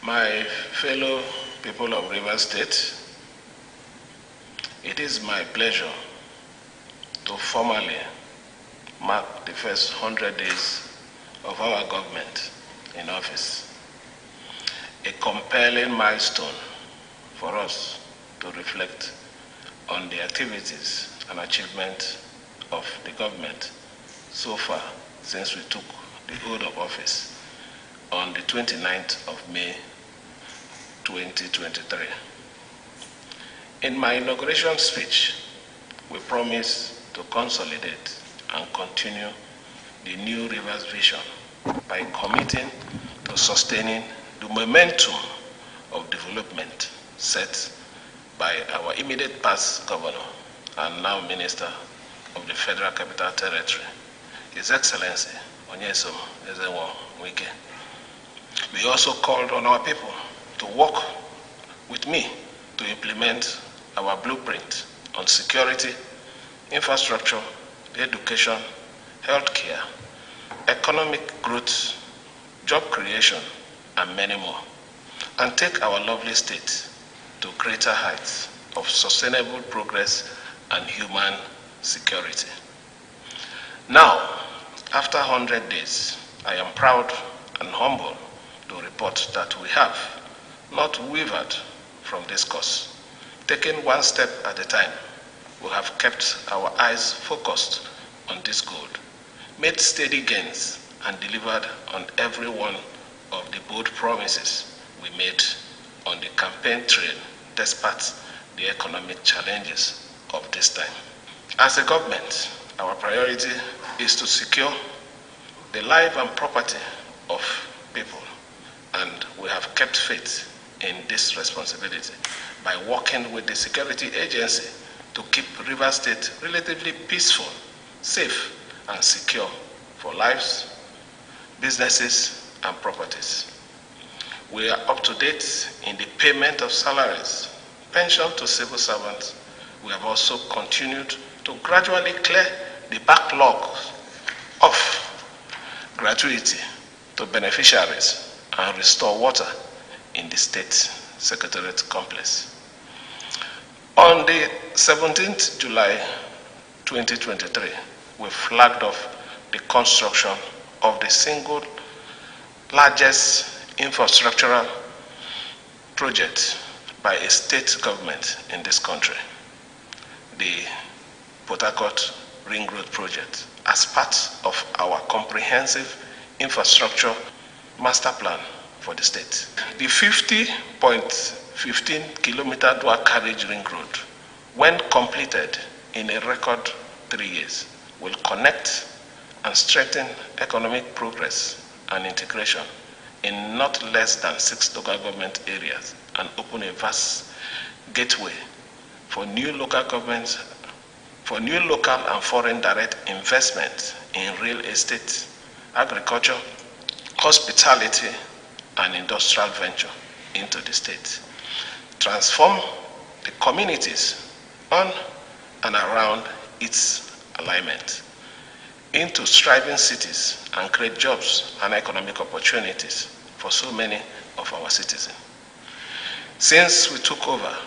My fellow people of Rivers State, it is my pleasure to formally mark the first 100 days of our government in office, a compelling milestone for us to reflect on the activities and achievements of the government so far since we took the oath of office on the 29th of May 2023. In my inauguration speech, we promise to consolidate and continue the new Rivers vision by committing to sustaining the momentum of development set by our immediate past governor and now Minister of the Federal Capital Territory, His Excellency Onyesom Ezenwo Wike. We also called on our people to work with me to implement our blueprint on security, infrastructure, education, healthcare, economic growth, job creation, and many more, and take our lovely state to greater heights of sustainable progress and human security. Now, after 100 days, I am proud and humble to report that we have not wavered from this course. Taking one step at a time, we have kept our eyes focused on this goal, made steady gains, and delivered on every one of the bold promises we made on the campaign trail despite the economic challenges of this time. As a government, our priority is to secure the life and property of people, and we have kept faith in this responsibility by working with the security agency to keep Rivers State relatively peaceful, safe, and secure for lives, businesses, and properties. We are up to date in the payment of salaries, pension to civil servants. We have also continued to gradually clear the backlog of gratuity to beneficiaries and restore water in the State Secretariat complex. On the 17th July 2023, we flagged off the construction of the single largest infrastructural project by a state government in this country, the Port Harcourt Ring Road project, as part of our comprehensive infrastructure master plan for the state. The 50.15 kilometer dual carriage ring road, when completed in a record 3 years, will connect and strengthen economic progress and integration in not less than 6 local government areas and open a vast gateway for new local governments, for new local and foreign direct investment in real estate, agriculture, hospitality, and industrial venture into the state. Transform the communities on and around its alignment into thriving cities and create jobs and economic opportunities for so many of our citizens. Since we took over,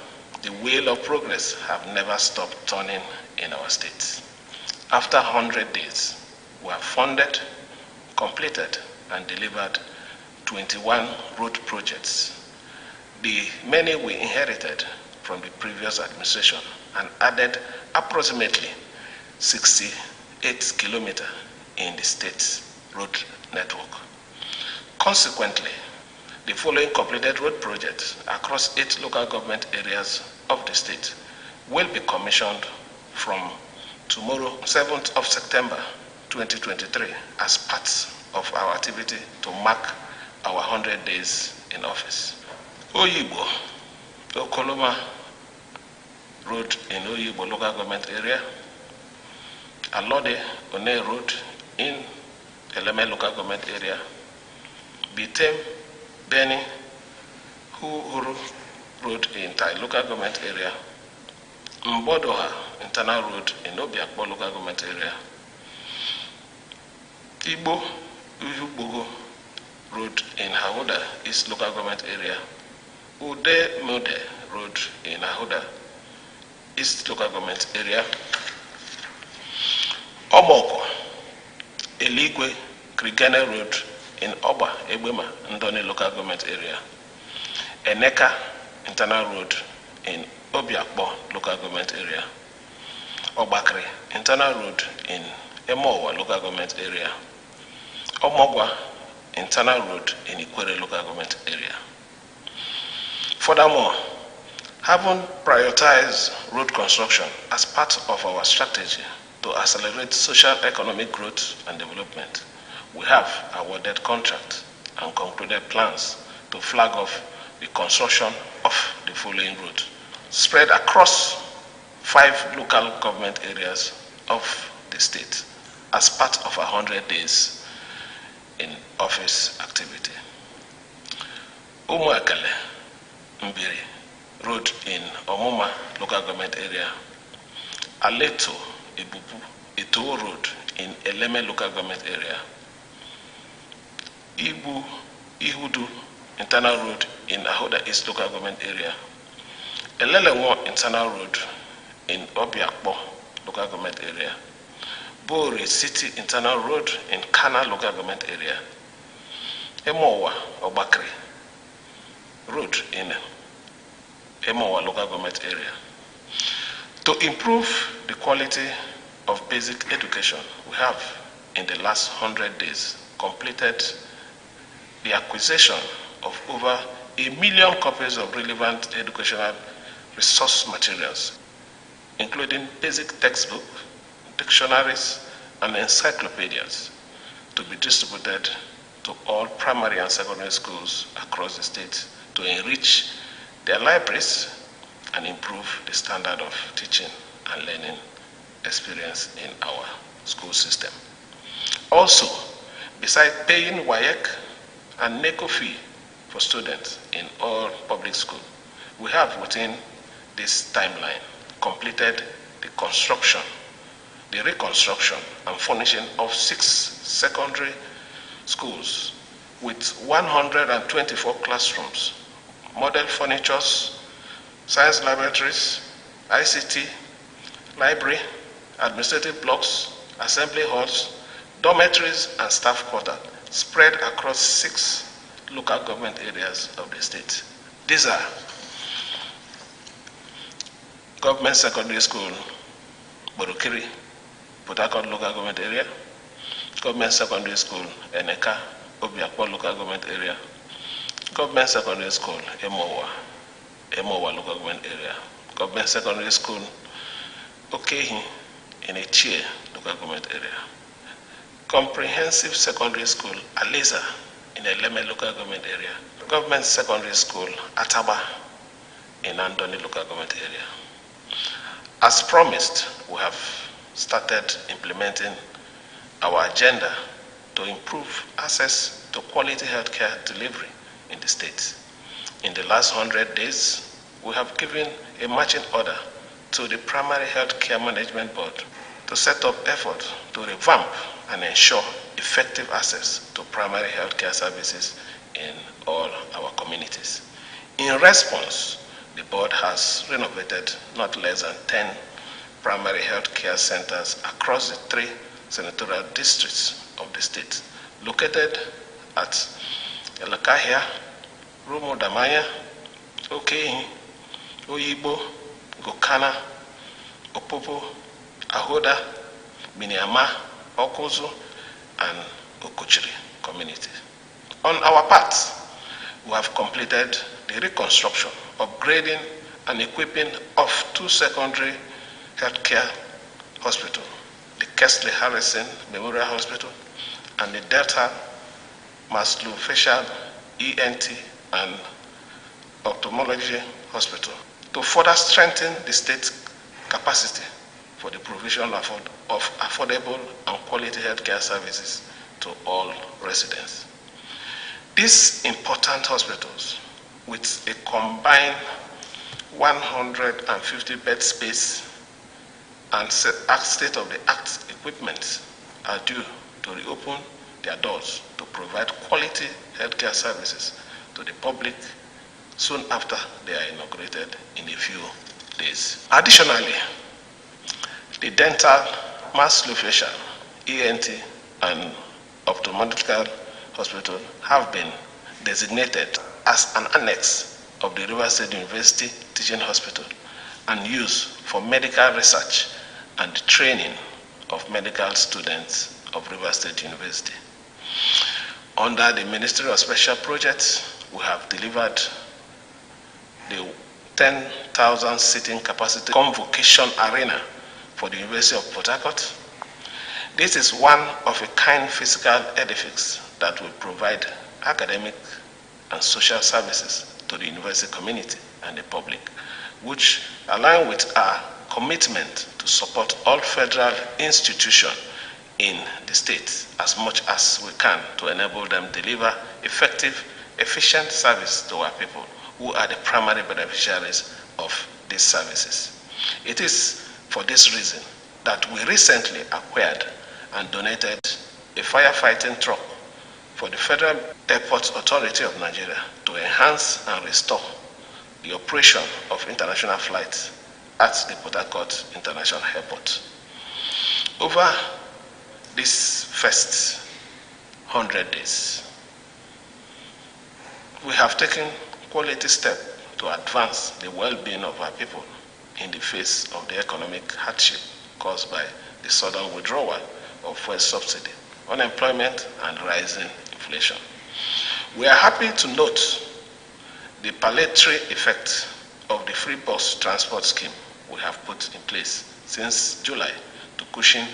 the wheel of progress have never stopped turning in our state. After 100 days, we have funded, completed, and delivered 21 road projects, the many we inherited from the previous administration, and added approximately 68 kilometers in the state's road network. Consequently, the following completed road projects across 8 local government areas of the state will be commissioned from tomorrow, 7th of September 2023, as part of our activity to mark our 100 days in office. Oyibo, Okoloma Road in Oyibo local government area, Alode One Road in Eleme local government area, Bitem Beni Huru Road in Tai local government area, Mbodoha Internal Road in Obiakbo local government area, Igbo Uhubogo Road in Ahoda, East Local Government Area. Ude Mode Road in Ahoda, East Local Government Area. Omoko, Eligwe Krigene Road in Oba, Ebema, Ndoni Local Government Area. Eneka Internal Road in Obiakbo Local Government Area. Obakri Internal Road in Emowa Local Government Area. Omogwa Internal Road in Ikwere Local Government Area. Furthermore, having prioritized road construction as part of our strategy to accelerate social economic growth and development, we have awarded contracts and concluded plans to flag off the construction of the following roads, spread across 5 local government areas of the state as part of 100 days in office activity. Umuakale Mbiri Road in Omuma Local Government Area. Aleto Ibubu Ito Road in Eleme Local Government Area. Ihudu Internal Road in Ahoda East Local Government Area. Elelewo Internal Road in Obiakbo Local Government Area. Bori City Internal Road in Kana Local Government Area. Emowa Obakri Road in Emowa Local Government Area. To improve the quality of basic education, we have in the last 100 days completed the acquisition of over 1 million copies of relevant educational resource materials, including basic textbooks, dictionaries, and encyclopedias, to be distributed to all primary and secondary schools across the state to enrich their libraries and improve the standard of teaching and learning experience in our school system. Also, besides paying WAEC and NECO fee for students in all public schools, we have within this timeline completed the construction, the reconstruction and furnishing of 6 secondary schools with 124 classrooms, model furnitures, science laboratories, ICT, library, administrative blocks, assembly halls, dormitories, and staff quarters spread across 6 local government areas of the state. These are Government Secondary School, Borokiri, Port Harcourt Local Government Area, Government Secondary School, Eneka, Obiakbo Local Government Area, Government Secondary School, Emowa Local Government Area, Government Secondary School, Okehi, in Echie Local Government Area, Comprehensive Secondary School, Aleza, in Eleme Local Government Area, Government Secondary School, Ataba, in Andoni Local Government Area. As promised, we have started implementing our agenda to improve access to quality healthcare delivery in the state. In the last 100 days, we have given a marching order to the Primary Healthcare Management Board to set up efforts to revamp and ensure effective access to primary healthcare services in all our communities. In response, the board has renovated not less than 10 primary healthcare centers across the 3 senatorial districts of the state, located at Elakahia, Rumo Damaya, Okehi, Oyibo, Gokana, Opopo, Ahoda, Miniama, Okozo, and Okochiri communities. On our part, we have completed the reconstruction, upgrading, and equipping of 2 secondary healthcare hospitals, the Kesley Harrison Memorial Hospital and the Delta Maxillofacial ENT and Ophthalmology Hospital, to further strengthen the state's capacity for the provision of affordable and quality healthcare services to all residents. These important hospitals, with a combined 150 bed space and state-of-the-art equipment, are due to reopen their doors to provide quality healthcare services to the public soon after they are inaugurated in a few days. Additionally, the dental, maxillofacial, ENT, and ophthalmological hospital have been designated as an annex of the Rivers State University Teaching Hospital and used for medical research and training of medical students of Rivers State University. Under the Ministry of Special Projects, we have delivered the 10,000 seating capacity convocation arena for the University of Port Harcourt. This is one of a kind physical edifice that will provide academic and social services to the university community and the public, which align with our commitment to support all federal institutions in the state as much as we can to enable them deliver effective, efficient service to our people who are the primary beneficiaries of these services. It is for this reason that we recently acquired and donated a firefighting truck for the Federal Airports Authority of Nigeria to enhance and restore the operation of international flights at the Port Harcourt International Airport. Over this first 100 days, we have taken quality steps to advance the well-being of our people in the face of the economic hardship caused by the sudden withdrawal of fuel subsidy, unemployment, and rising inflation. We are happy to note the palliatory effect of the free bus transport scheme we have put in place since July to cushion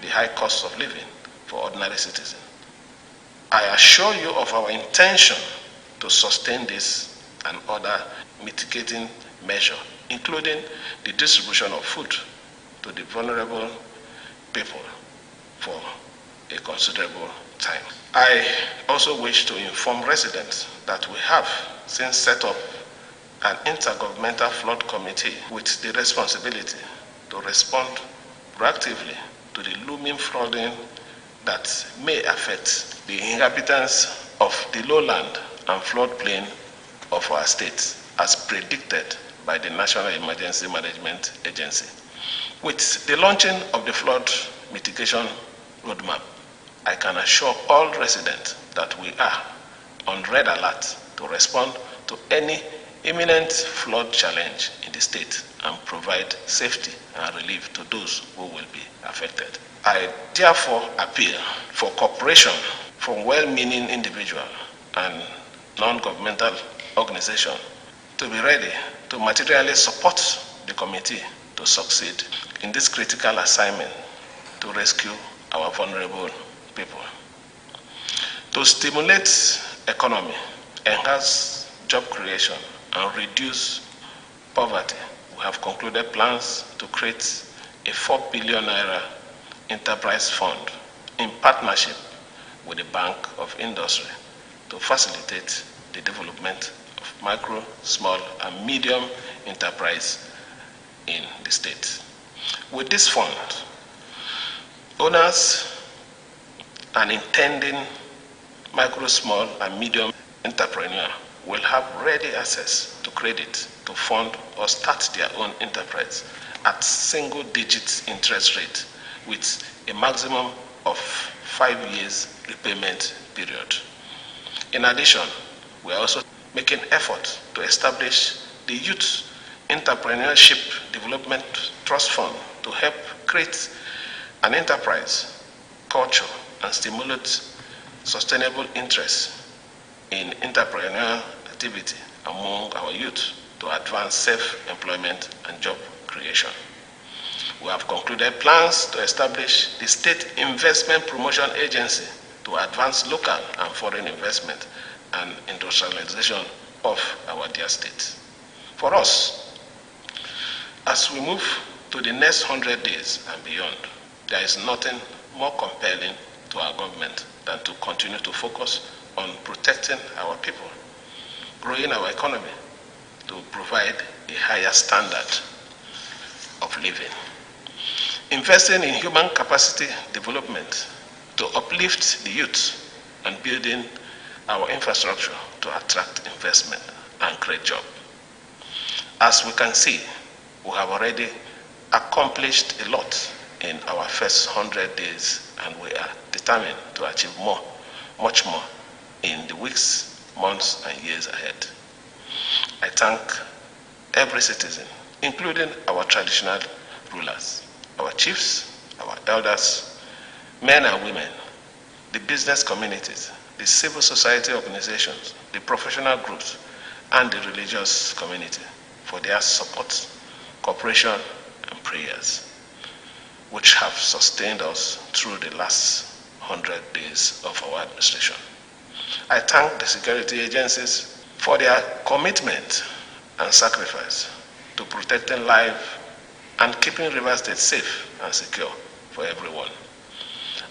the high cost of living for ordinary citizens. I assure you of our intention to sustain this and other mitigating measures, including the distribution of food to the vulnerable people for a considerable time. I also wish to inform residents that we have since set up an intergovernmental flood committee with the responsibility to respond proactively to the looming flooding that may affect the inhabitants of the lowland and floodplain of our state, as predicted by the National Emergency Management Agency. With the launching of the flood mitigation roadmap, I can assure all residents that we are on red alert to respond to any imminent flood challenge in the state and provide safety and relief to those who will be affected. I therefore appeal for cooperation from well-meaning individuals and non-governmental organizations to be ready to materially support the committee to succeed in this critical assignment to rescue our vulnerable people. To stimulate economy, enhance job creation, and reduce poverty, we have concluded plans to create a 4 billion naira enterprise fund in partnership with the Bank of Industry to facilitate the development of micro, small, and medium enterprise in the state. With this fund, owners and intending micro, small, and medium entrepreneur will have ready access to credit to fund or start their own enterprise at single-digit interest rate with a maximum of 5 years repayment period. In addition, we are also making effort to establish the Youth Entrepreneurship Development Trust Fund to help create an enterprise culture and stimulate sustainable interest in entrepreneurial activity among our youth to advance self-employment and job creation. We have concluded plans to establish the State Investment Promotion Agency to advance local and foreign investment and industrialization of our dear state. For us, as we move to the next 100 days and beyond, there is nothing more compelling to our government than to continue to focus on protecting our people, growing our economy to provide a higher standard of living, investing in human capacity development to uplift the youth and building our infrastructure to attract investment and create jobs. As we can see, we have already accomplished a lot in our first 100 days, and we are determined to achieve more, much more, in the weeks, months, and years ahead. I thank every citizen, including our traditional rulers, our chiefs, our elders, men and women, the business communities, the civil society organizations, the professional groups, and the religious community for their support, cooperation, and prayers, which have sustained us through the last 100 days of our administration. I thank the security agencies for their commitment and sacrifice to protecting life and keeping Rivers State safe and secure for everyone.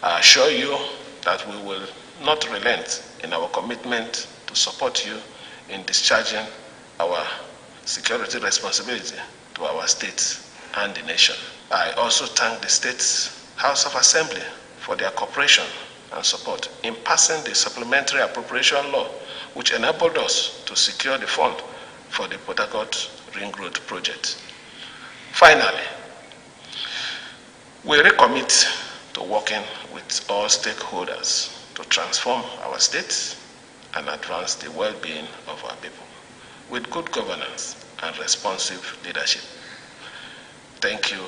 I assure you that we will not relent in our commitment to support you in discharging our security responsibility to our state and the nation. I also thank the State's House of Assembly for their cooperation and support in passing the supplementary appropriation law, which enabled us to secure the fund for the Port Harcourt Ring Road project. Finally, we recommit to working with all stakeholders to transform our state and advance the well-being of our people with good governance and responsive leadership. Thank you.